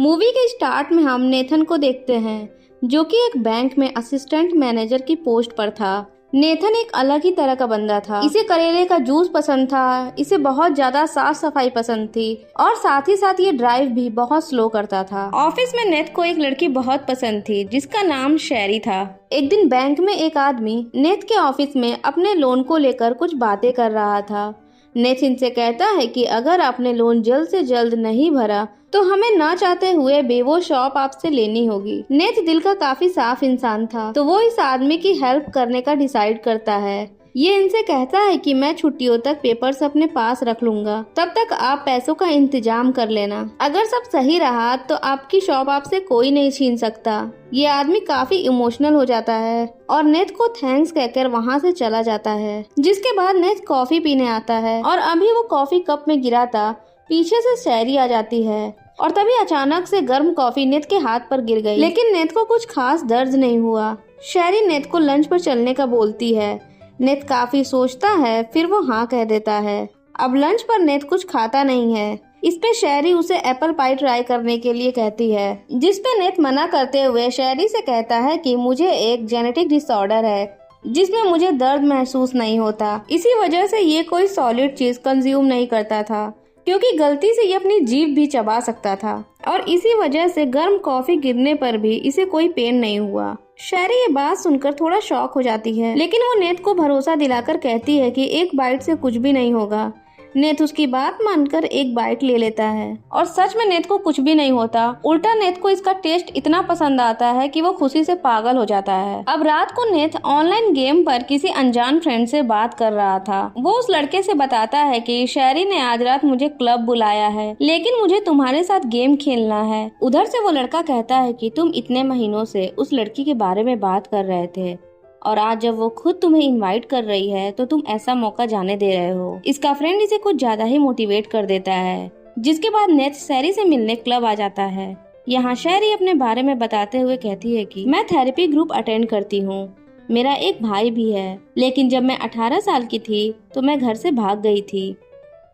Movie के start में हम नेथन को देखते हैं जो कि एक बैंक में असिस्टेंट मैनेजर की पोस्ट पर था। नेथन एक अलग ही तरह का बंदा था। इसे करेले का जूस पसंद था, इसे बहुत ज्यादा साफ सफाई पसंद थी और साथ ही साथ ये ड्राइव भी बहुत स्लो करता था। ऑफिस में नेथ को एक लड़की बहुत पसंद थी जिसका नाम शेरी था। एक दिन बैंक में एक आदमी नेथ के ऑफिस में अपने लोन को लेकर कुछ बातें कर रहा था। नेथ इनसे कहता है कि अगर आपने लोन जल्द से जल्द नहीं भरा तो हमें ना चाहते हुए भी वो शॉप आपसे लेनी होगी। नेथ दिल का काफी साफ इंसान था तो वो इस आदमी की हेल्प करने का डिसाइड करता है। ये इनसे कहता है कि मैं छुट्टियों तक पेपर्स अपने पास रख लूंगा, तब तक आप पैसों का इंतजाम कर लेना। अगर सब सही रहा तो आपकी शॉप आपसे कोई नहीं छीन सकता। ये आदमी काफी इमोशनल हो जाता है और नेथ को थैंक्स कहकर वहाँ से चला जाता है। जिसके बाद नेथ कॉफी पीने आता है और अभी वो कॉफी कप में गिरा था, पीछे से शेरी आ जाती है और तभी अचानक से गर्म कॉफी नेथ के हाथ पर गिर गई। लेकिन नेथ को कुछ खास दर्द नहीं हुआ। शेरी नेथ को लंच पर चलने का बोलती है। नेथ काफी सोचता है, फिर वो हाँ कह देता है। अब लंच पर नेथ कुछ खाता नहीं है। इस पे शेरी उसे एप्पल पाई ट्राई करने के लिए कहती है, जिस पे नेथ मना करते हुए शेरी से कहता है कि मुझे एक जेनेटिक डिसऑर्डर है जिसमें मुझे दर्द महसूस नहीं होता। इसी वजह से ये कोई सॉलिड चीज कंज्यूम नहीं करता था क्योंकि गलती से ये अपनी जीभ भी चबा सकता था और इसी वजह से गर्म कॉफी गिरने पर भी इसे कोई पेन नहीं हुआ। शेरी ये बात सुनकर थोड़ा शॉक हो जाती है, लेकिन वो नेथ को भरोसा दिलाकर कहती है कि एक बाइट से कुछ भी नहीं होगा। नेथ उसकी बात मानकर एक बाइट ले लेता है और सच में नेथ को कुछ भी नहीं होता। उल्टा नेथ को इसका टेस्ट इतना पसंद आता है कि वो खुशी से पागल हो जाता है। अब रात को नेथ ऑनलाइन गेम पर किसी अनजान फ्रेंड से बात कर रहा था। वो उस लड़के से बताता है कि शेरी ने आज रात मुझे क्लब बुलाया है, लेकिन मुझे तुम्हारे साथ गेम खेलना है। उधर से वो लड़का कहता है कि तुम इतने महीनों से उस लड़की के बारे में बात कर रहे थे और आज जब वो खुद तुम्हें इनवाइट कर रही है तो तुम ऐसा मौका जाने दे रहे हो। इसका फ्रेंड इसे कुछ ज्यादा ही मोटिवेट कर देता है। जिसके बाद नेथ शेरी से मिलने क्लब आ जाता है। यहाँ शेरी अपने बारे में बताते हुए कहती है कि मैं थेरेपी ग्रुप अटेंड करती हूँ, मेरा एक भाई भी है, लेकिन जब मैं 18 साल की थी तो मैं घर से भाग गई थी।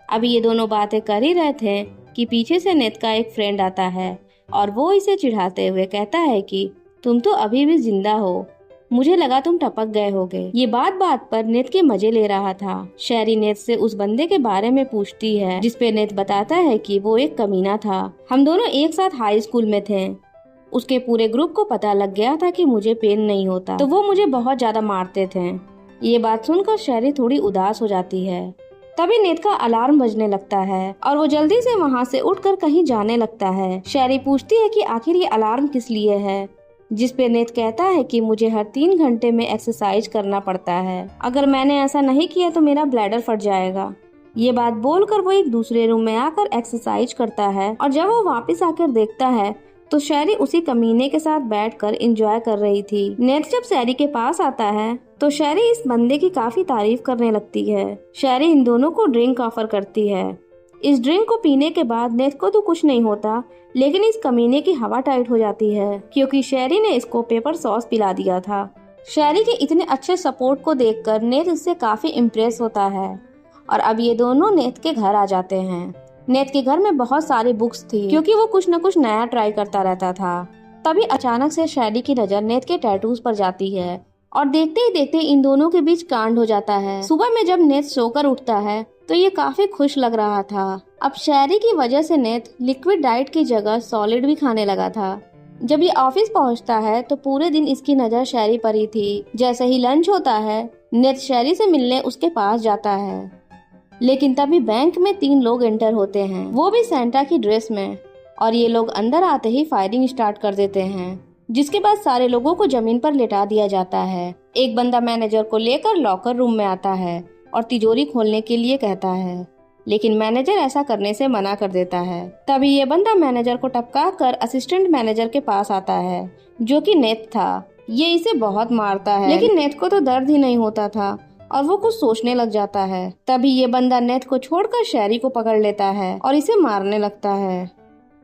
अभी ये दोनों बातें कर ही रहे थे कि पीछे से नेथ का एक फ्रेंड आता है और वो इसे चिढ़ाते हुए कहता है कि तुम तो अभी भी जिंदा हो, मुझे लगा तुम टपक गए होगे। ये बात पर नेथ के मजे ले रहा था। शेरी नेथ से उस बंदे के बारे में पूछती है जिसपे नेथ बताता है कि वो एक कमीना था। हम दोनों एक साथ हाई स्कूल में थे। उसके पूरे ग्रुप को पता लग गया था कि मुझे पेन नहीं होता तो वो मुझे बहुत ज्यादा मारते थे। ये बात सुनकर शेरी थोड़ी उदास हो जाती है। तभी नेथ का अलार्म बजने लगता है और वो जल्दी से वहाँ से उठकर कहीं जाने लगता है। शेरी पूछती है कि आखिर ये अलार्म किस लिए है, जिसपे नेथ कहता है कि मुझे हर 3 घंटे में एक्सरसाइज करना पड़ता है, अगर मैंने ऐसा नहीं किया तो मेरा ब्लैडर फट जाएगा। ये बात बोलकर वो एक दूसरे रूम में आकर एक्सरसाइज करता है और जब वो वापस आकर देखता है तो शेरी उसी कमीने के साथ बैठकर एंजॉय कर रही थी। नेथ जब शेरी के पास आता है तो शेरी इस बंदे की काफी तारीफ करने लगती है। शेरी इन दोनों को ड्रिंक ऑफर करती है। इस ड्रिंक को पीने के बाद नेथ को तो कुछ नहीं होता, लेकिन इस कमीने की हवा टाइट हो जाती है क्योंकि शेरी ने इसको पेपर सॉस पिला दिया था। शेरी के इतने अच्छे सपोर्ट को देखकर नेथ इससे काफी इम्प्रेस होता है और अब ये दोनों नेथ के घर आ जाते हैं। नेथ के घर में बहुत सारी बुक्स थी क्योंकि वो कुछ न कुछ नया ट्राई करता रहता था। तभी अचानक से शेरी की नजर नेथ के टैटूज पर जाती है और देखते ही देखते इन दोनों के बीच कांड हो जाता है। सुबह में जब नेथ सोकर उठता है तो ये काफी खुश लग रहा था। अब शेरी की वजह से नेथ लिक्विड डाइट की जगह सॉलिड भी खाने लगा था। जब ये ऑफिस पहुंचता है तो पूरे दिन इसकी नजर शेरी पर ही थी। जैसे ही लंच होता है नेथ शेरी से मिलने उसके पास जाता है, लेकिन तभी बैंक में 3 लोग एंटर होते हैं, वो भी सेंटा की ड्रेस में, और ये लोग अंदर आते ही फायरिंग स्टार्ट कर देते हैं। जिसके बाद सारे लोगों को जमीन पर लेटा दिया जाता है। एक बंदा मैनेजर को लेकर लॉकर रूम में आता है और तिजोरी खोलने के लिए कहता है, लेकिन मैनेजर ऐसा करने से मना कर देता है। तभी ये बंदा मैनेजर को टपका कर असिस्टेंट मैनेजर के पास आता है जो कि नेथ था। ये इसे बहुत मारता है, लेकिन नेथ को तो दर्द ही नहीं होता था और वो कुछ सोचने लग जाता है। तभी ये बंदा नेथ को छोड़कर शेरी को पकड़ लेता है और इसे मारने लगता है।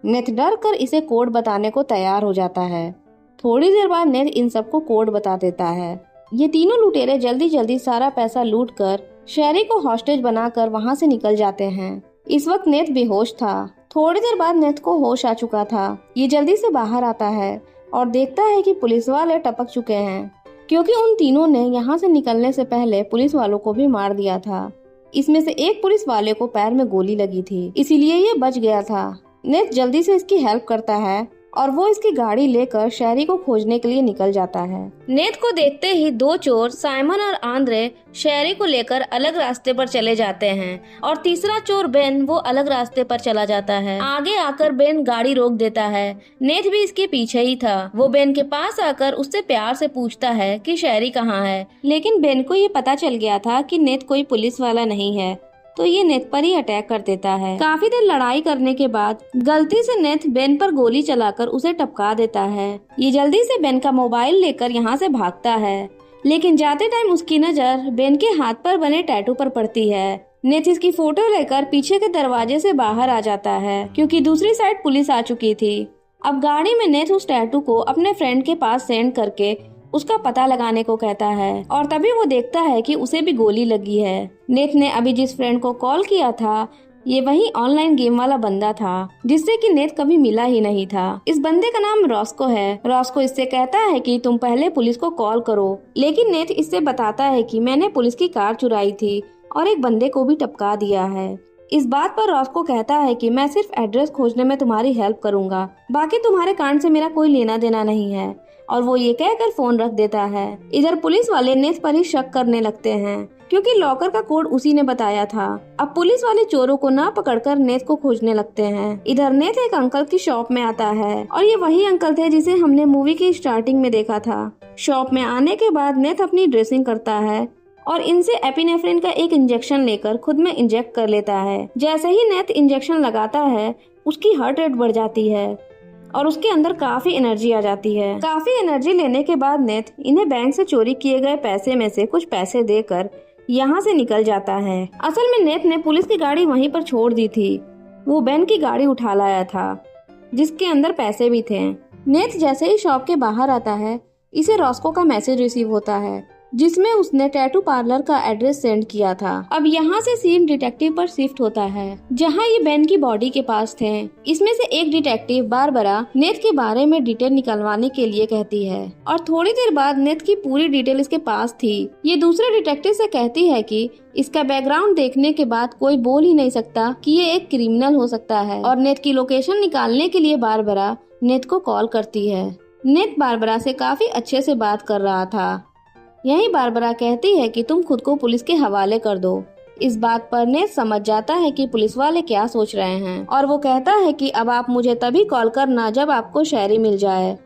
नेथ डर कर इसे कोड बताने को तैयार हो जाता है। थोड़ी देर बाद नेथ इन सबको कोड बता देता है। ये तीनों लुटेरे जल्दी जल्दी सारा पैसा लूट कर शेरी को हॉस्टेज बनाकर वहाँ से निकल जाते हैं। इस वक्त नेथ बेहोश था थोड़ी देर बाद नेथ को होश आ चुका था। ये जल्दी से बाहर आता है और देखता है कि पुलिस वाले टपक चुके हैं, क्योंकि उन तीनों ने यहाँ से निकलने से पहले पुलिस वालों को भी मार दिया था। इसमें से एक पुलिस वाले को पैर में गोली लगी थी, इसीलिए ये बच गया था। नेथ जल्दी से इसकी हेल्प करता है और वो इसकी गाड़ी लेकर शहरी को खोजने के लिए निकल जाता है। नेथ को देखते ही दो चोर साइमन और आंद्रे शहरी को लेकर अलग रास्ते पर चले जाते हैं और तीसरा चोर बेन वो अलग रास्ते पर चला जाता है। आगे आकर बेन गाड़ी रोक देता है। नेथ भी इसके पीछे ही था। वो बेन के पास आकर उससे प्यार से पूछता है कि शहरी कहाँ है, लेकिन बेन को ये पता चल गया था कि नेथ कोई पुलिस वाला नहीं है, तो ये नेथ पर ही अटैक कर देता है। काफी देर लड़ाई करने के बाद गलती से नेथ बेन पर गोली चलाकर उसे टपका देता है। ये जल्दी से बेन का मोबाइल लेकर यहाँ से भागता है, लेकिन जाते टाइम उसकी नजर बेन के हाथ पर बने टैटू पर पड़ती है। नेथ इसकी फोटो लेकर पीछे के दरवाजे से बाहर आ जाता है, क्योंकि दूसरी साइड पुलिस आ चुकी थी। अब गाड़ी में नेथ उस टैटू को अपने फ्रेंड के पास सेंड करके उसका पता लगाने को कहता है और तभी वो देखता है कि उसे भी गोली लगी है। नेथ ने अभी जिस फ्रेंड को कॉल किया था ये वही ऑनलाइन गेम वाला बंदा था, जिससे कि नेथ कभी मिला ही नहीं था। इस बंदे का नाम रॉस्को है। रॉस्को इससे कहता है कि तुम पहले पुलिस को कॉल करो, लेकिन नेथ इससे बताता है कि मैंने पुलिस की कार चुराई थी और एक बंदे को भी टपका दिया है। इस बात पर रॉस्को कहता है कि मैं सिर्फ एड्रेस खोजने में तुम्हारी हेल्प करूंगा, बाकी तुम्हारे कांड से मेरा कोई लेना देना नहीं है, और वो ये कहकर फोन रख देता है। इधर पुलिस वाले नेथ पर ही शक करने लगते हैं, क्योंकि लॉकर का कोड उसी ने बताया था। अब पुलिस वाले चोरों को ना पकड़कर नेथ को खोजने लगते हैं। इधर नेथ एक अंकल की शॉप में आता है और ये वही अंकल थे जिसे हमने मूवी की स्टार्टिंग में देखा था। शॉप में आने के बाद नेथ अपनी ड्रेसिंग करता है और इनसे एपिनेफ्रिन का एक इंजेक्शन लेकर खुद में इंजेक्ट कर लेता है। जैसे ही नेथ इंजेक्शन लगाता है उसकी हार्ट रेट बढ़ जाती है और उसके अंदर काफी एनर्जी आ जाती है। काफी एनर्जी लेने के बाद नेथ इन्हें बैंक से चोरी किए गए पैसे में से कुछ पैसे देकर यहाँ से निकल जाता है। असल में नेथ ने पुलिस की गाड़ी वहीं पर छोड़ दी थी। वो बेन की गाड़ी उठा लाया था जिसके अंदर पैसे भी थे। नेथ जैसे ही शॉप के बाहर आता है इसे रॉस्को का मैसेज रिसीव होता है, जिसमें उसने टैटू पार्लर का एड्रेस सेंड किया था। अब यहाँ से सीन डिटेक्टिव पर शिफ्ट होता है, जहाँ ये बेन की बॉडी के पास थे। इसमें से एक डिटेक्टिव बारबरा नेथ के बारे में डिटेल निकलवाने के लिए कहती है और थोड़ी देर बाद नेथ की पूरी डिटेल इसके पास थी। ये दूसरे डिटेक्टिव से कहती है कि इसका बैकग्राउंड देखने के बाद कोई बोल ही नहीं सकता कि ये एक क्रिमिनल हो सकता है, और नेथ की लोकेशन निकालने के लिए बारबरा नेथ को कॉल करती है। नेथ बारबरा से काफी अच्छे से बात कर रहा था। यही बारबरा कहती है कि तुम खुद को पुलिस के हवाले कर दो। इस बात पर नेथ समझ जाता है कि पुलिस वाले क्या सोच रहे हैं और वो कहता है कि अब आप मुझे तभी कॉल करना जब आपको शहरी मिल जाए।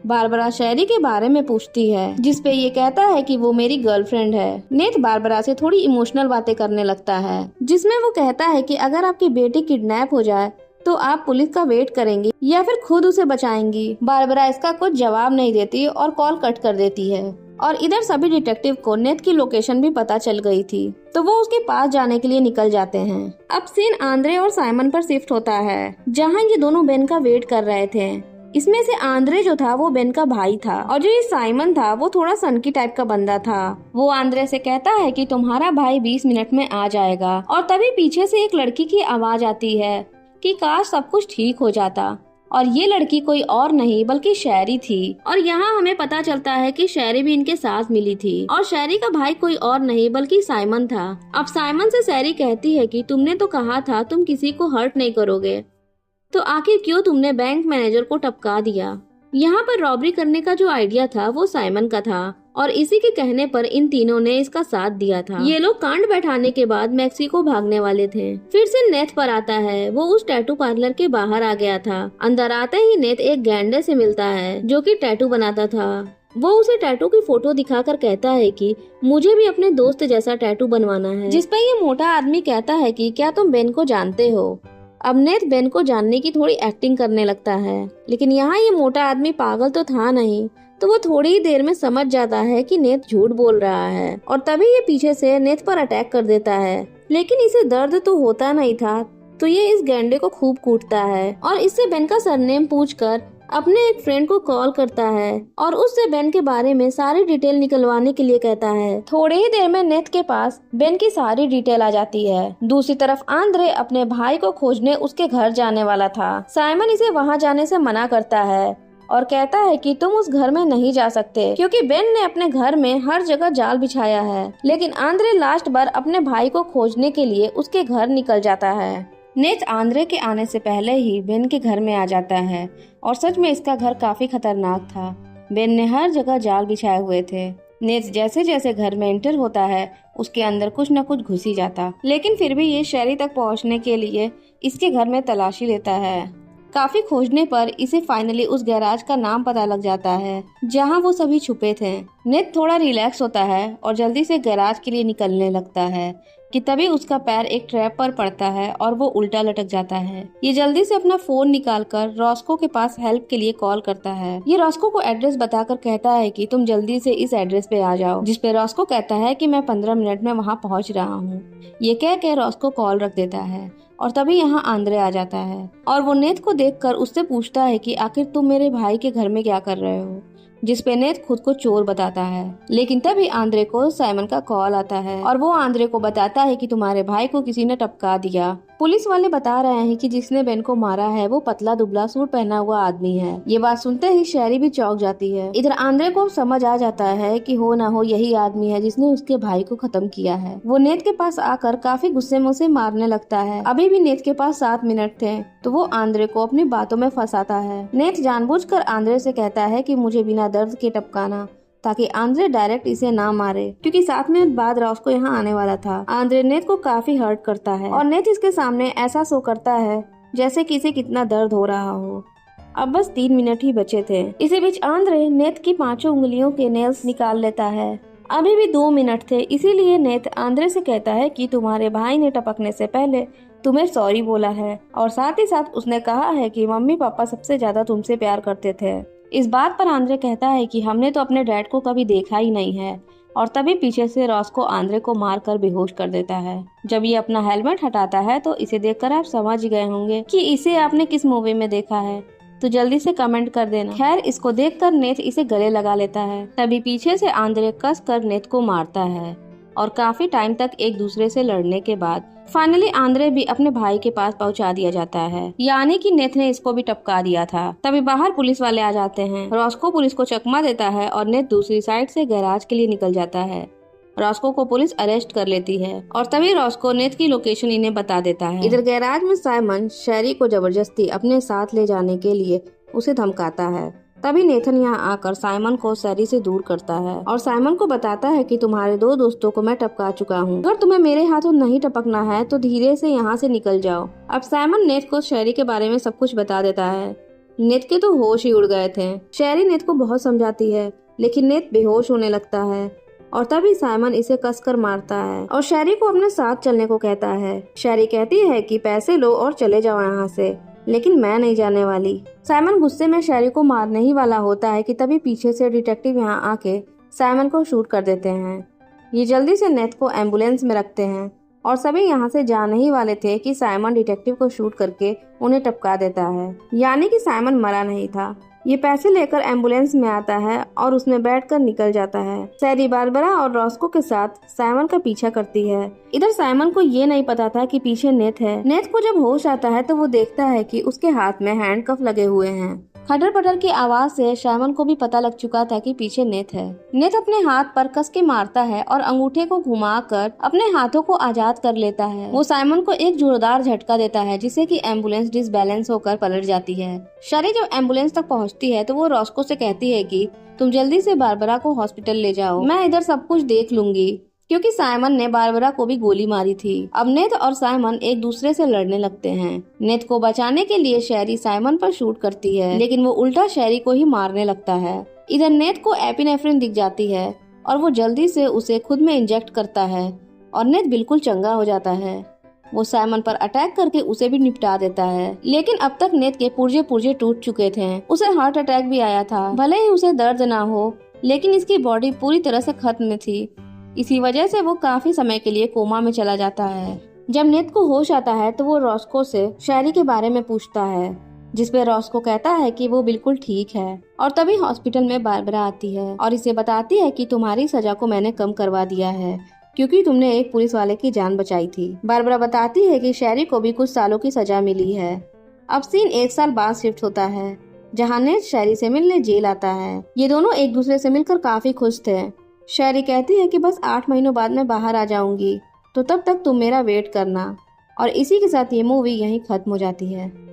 बारबरा शहरी के बारे में पूछती है, जिसपे ये कहता है कि वो मेरी गर्लफ्रेंड है। नेथ बारबरा से थोड़ी इमोशनल बातें करने लगता है, जिसमें वो कहता है कि अगर आपकी बेटी किडनैप हो जाए तो आप पुलिस का वेट करेंगी या फिर खुद उसे बचाएंगी। बारबरा इसका कुछ जवाब नहीं देती और कॉल कट कर देती है। और इधर सभी डिटेक्टिव को नेथ की लोकेशन भी पता चल गई थी, तो वो उसके पास जाने के लिए निकल जाते हैं। अब सीन आंद्रे और साइमन पर शिफ्ट होता है, जहाँ ये दोनों बेन का वेट कर रहे थे। इसमें से आंद्रे जो था वो बेन का भाई था और जो ये साइमन था वो थोड़ा सनकी टाइप का बंदा था। वो आंद्रे से कहता है कि तुम्हारा भाई 20 मिनट में आ जाएगा, और तभी पीछे से एक लड़की की आवाज आती है कि काश सब कुछ ठीक हो जाता। और ये लड़की कोई और नहीं बल्कि शहरी थी। और यहाँ हमें पता चलता है कि शहरी भी इनके साथ मिली थी और शहरी का भाई कोई और नहीं बल्कि साइमन था। अब साइमन से शहरी कहती है कि तुमने तो कहा था तुम किसी को हर्ट नहीं करोगे, तो आखिर क्यों तुमने बैंक मैनेजर को टपका दिया। यहाँ पर रॉबरी करने का जो आइडिया था वो साइमन का था और इसी के कहने पर इन तीनों ने इसका साथ दिया था। ये लोग कांड बैठाने के बाद मैक्सिको भागने वाले थे। फिर से नेथ पर आता है। वो उस टैटू पार्लर के बाहर आ गया था। अंदर आते ही नेथ एक गैंडे से मिलता है जो कि टैटू बनाता था। वो उसे टैटू की फोटो दिखाकर कहता है कि मुझे भी अपने दोस्त जैसा टैटू बनवाना है, जिस पर ये मोटा आदमी कहता है कि क्या तुम बेन को जानते हो। अब नेथ बेन को जानने की थोड़ी एक्टिंग करने लगता है, लेकिन यहाँ ये मोटा आदमी पागल तो था नहीं, तो वो थोड़ी ही देर में समझ जाता है कि नेथ झूठ बोल रहा है और तभी ये पीछे से नेथ पर अटैक कर देता है। लेकिन इसे दर्द तो होता नहीं था, तो ये इस गैंडे को खूब कूटता है और इससे बेन का सरनेम पूछकर अपने एक फ्रेंड को कॉल करता है और उससे बेन के बारे में सारी डिटेल निकलवाने के लिए कहता है। थोड़ी ही देर में नेथ के पास बेन की सारी डिटेल आ जाती है। दूसरी तरफ आंद्रे अपने भाई को खोजने उसके घर जाने वाला था। साइमन इसे वहाँ जाने से मना करता है और कहता है कि तुम उस घर में नहीं जा सकते क्योंकि बेन ने अपने घर में हर जगह जाल बिछाया है। लेकिन आंद्रे लास्ट बार अपने भाई को खोजने के लिए उसके घर निकल जाता है। नेथ आंद्रे के आने से पहले ही बेन के घर में आ जाता है और सच में इसका घर काफी खतरनाक था। बेन ने हर जगह जाल बिछाए हुए थे। नेथ जैसे जैसे घर में एंटर होता है उसके अंदर कुछ न कुछ घुस ही जाता, लेकिन फिर भी ये शैरी तक पहुंचने के लिए इसके घर में तलाशी लेता है। काफी खोजने पर इसे फाइनली उस गैराज का नाम पता लग जाता है जहां वो सभी छुपे थे। नेथ थोड़ा रिलैक्स होता है और जल्दी से गैराज के लिए निकलने लगता है कि तभी उसका पैर एक ट्रैप पर पड़ता है और वो उल्टा लटक जाता है। ये जल्दी से अपना फोन निकालकर रॉस्को के पास हेल्प के लिए कॉल करता है। ये रॉस्को को एड्रेस बताकर कहता है कि तुम जल्दी से इस एड्रेस पे आ जाओ, जिस पे रॉस्को कहता है कि मैं 15 मिनट में वहाँ पहुँच रहा हूँ। ये कह के रॉस्को कॉल रख देता है और तभी यहाँ आंद्रे आ जाता है और वो नेथ को देखकर उससे पूछता है कि आखिर तुम मेरे भाई के घर में क्या कर रहे हो, जिस पे नेथ खुद को चोर बताता है। लेकिन तभी आंद्रे को साइमन का कॉल आता है और वो आंद्रे को बताता है कि तुम्हारे भाई को किसी ने टपका दिया। पुलिस वाले बता रहे हैं कि जिसने बेन को मारा है वो पतला दुबला सूट पहना हुआ आदमी है। ये बात सुनते ही शैरी भी चौंक जाती है। इधर आंद्रे को समझ आ जाता है कि हो ना हो यही आदमी है जिसने उसके भाई को खत्म किया है। वो नेथ के पास आकर काफी गुस्से में उसे मारने लगता है। अभी भी नेथ के पास 7 मिनट थे तो वो आंद्रे को अपनी बातों में फंसाता है। नेथ जानबूझकर आंद्रे से कहता है कि मुझे बिना दर्द के टपकाना, ताकि आंद्रे डायरेक्ट इसे ना मारे, क्योंकि 7 मिनट बाद रॉस्को यहाँ आने वाला था। आंद्रे नेथ को काफी हर्ट करता है और नेथ इसके सामने ऐसा शो करता है जैसे कि इसे कितना दर्द हो रहा हो। अब बस 3 मिनट ही बचे थे। इसी बीच आंद्रे नेथ की 5 उंगलियों के नेल्स निकाल लेता है। अभी भी 2 मिनट थे, इसीलिए नेथ आंद्रे से कहता है कि तुम्हारे भाई ने टपकने से पहले तुम्हें सॉरी बोला है और साथ ही साथ उसने कहा है कि मम्मी पापा सबसे ज्यादा तुमसे प्यार करते थे। इस बात पर आंद्रे कहता है कि हमने तो अपने डैड को कभी देखा ही नहीं है और तभी पीछे से रॉस्को आंद्रे को मारकर बेहोश कर देता है। जब ये अपना हेलमेट हटाता है तो इसे देखकर आप समझ गए होंगे कि इसे आपने किस मूवी में देखा है, तो जल्दी से कमेंट कर देना। खैर, इसको देखकर नेथ इसे गले लगा लेता है। तभी पीछे से आंद्रे कस कर नेथ को मारता है और काफी टाइम तक एक दूसरे से लड़ने के बाद फाइनली आंद्रे भी अपने भाई के पास पहुंचा दिया जाता है, यानी कि नेथ ने इसको भी टपका दिया था। तभी बाहर पुलिस वाले आ जाते हैं। रॉस्को पुलिस को चकमा देता है और नेथ दूसरी साइड से गैराज के लिए निकल जाता है। रॉस्को को पुलिस अरेस्ट कर लेती है और तभी रॉस्को नेथ की लोकेशन इन्हें बता देता है। इधर गैराज में साइमन शैरी को जबरदस्ती अपने साथ ले जाने के लिए उसे धमकाता है। तभी नेथन यहाँ आकर साइमन को शैरी से दूर करता है और साइमन को बताता है कि तुम्हारे 2 दोस्तों को मैं टपका चुका हूँ। अगर तुम्हें मेरे हाथों नहीं टपकना है तो धीरे से यहाँ से निकल जाओ। अब साइमन नेथ को शैरी के बारे में सब कुछ बता देता है। नेथ के तो होश ही उड़ गए थे। शैरी नेथ को बहुत समझाती है लेकिन नेथ बेहोश होने लगता है और तभी साइमन इसे कसकर मारता है और शैरी को अपने साथ चलने को कहता है। शैरी कहती है कि पैसे लो और चले जाओ यहाँ से, लेकिन मैं नहीं जाने वाली। साइमन गुस्से में शैरी को मारने ही वाला होता है कि तभी पीछे से डिटेक्टिव यहाँ आके साइमन को शूट कर देते हैं। ये जल्दी से नेथ को एम्बुलेंस में रखते हैं और सभी यहाँ से जाने ही वाले थे कि साइमन डिटेक्टिव को शूट करके उन्हें टपका देता है, यानी कि साइमन मरा नहीं था। ये पैसे लेकर एम्बुलेंस में आता है और उसमें बैठकर निकल जाता है। शैरी बारबरा और रॉस्को के साथ साइमन का पीछा करती है। इधर साइमन को ये नहीं पता था कि पीछे नेथ है। नेथ को जब होश आता है तो वो देखता है कि उसके हाथ में हैंडकफ लगे हुए हैं। खटर पटर की आवाज से साइमन को भी पता लग चुका था कि पीछे नेथ है। नेथ अपने हाथ पर कस के मारता है और अंगूठे को घुमाकर अपने हाथों को आजाद कर लेता है। वो साइमन को एक जोरदार झटका देता है जिससे कि एम्बुलेंस डिसबैलेंस होकर पलट जाती है। शैरी जब एम्बुलेंस तक पहुंचती है तो वो रॉस्को से कहती है कि तुम जल्दी से बारबरा को हॉस्पिटल ले जाओ, मैं इधर सब कुछ देख लूंगी, क्योंकि साइमन ने बारबरा को भी गोली मारी थी। अब नेथ और साइमन एक दूसरे से लड़ने लगते हैं। नेथ को बचाने के लिए शैरी साइमन पर शूट करती है, लेकिन वो उल्टा शैरी को ही मारने लगता है। इधर नेथ को एपिनेफ्रिन दिख जाती है और वो जल्दी से उसे खुद में इंजेक्ट करता है और नेथ बिल्कुल चंगा हो जाता है। वो साइमन पर अटैक करके उसे भी निपटा देता है, लेकिन अब तक नेथ के पुर्जे पुर्जे टूट चुके थे। उसे हार्ट अटैक भी आया था। भले ही उसे दर्द ना हो, लेकिन इसकी बॉडी पूरी तरह से खत्म थी। इसी वजह से वो काफी समय के लिए कोमा में चला जाता है। जब नेथ को होश आता है तो वो रॉस्को से शैरी के बारे में पूछता है। जिसपे रॉस्को कहता है कि वो बिल्कुल ठीक है। और तभी हॉस्पिटल में बारबरा आती है और इसे बताती है कि तुम्हारी सजा को मैंने कम करवा दिया है क्योंकि तुमने एक पुलिस वाले की जान बचाई थी। बारबरा बताती है कि शेरी को भी कुछ सालों की सजा मिली है। अब सीन 1 साल बाद शिफ्ट होता है जहाँ नेट शेरी से मिलने जेल आता है। ये दोनों एक दूसरे से मिलकर काफी खुश थे। शेरी कहती है कि बस 8 महीनों बाद मैं बाहर आ जाऊंगी, तो तब तक तुम मेरा वेट करना। और इसी के साथ ये मूवी यहीं खत्म हो जाती है।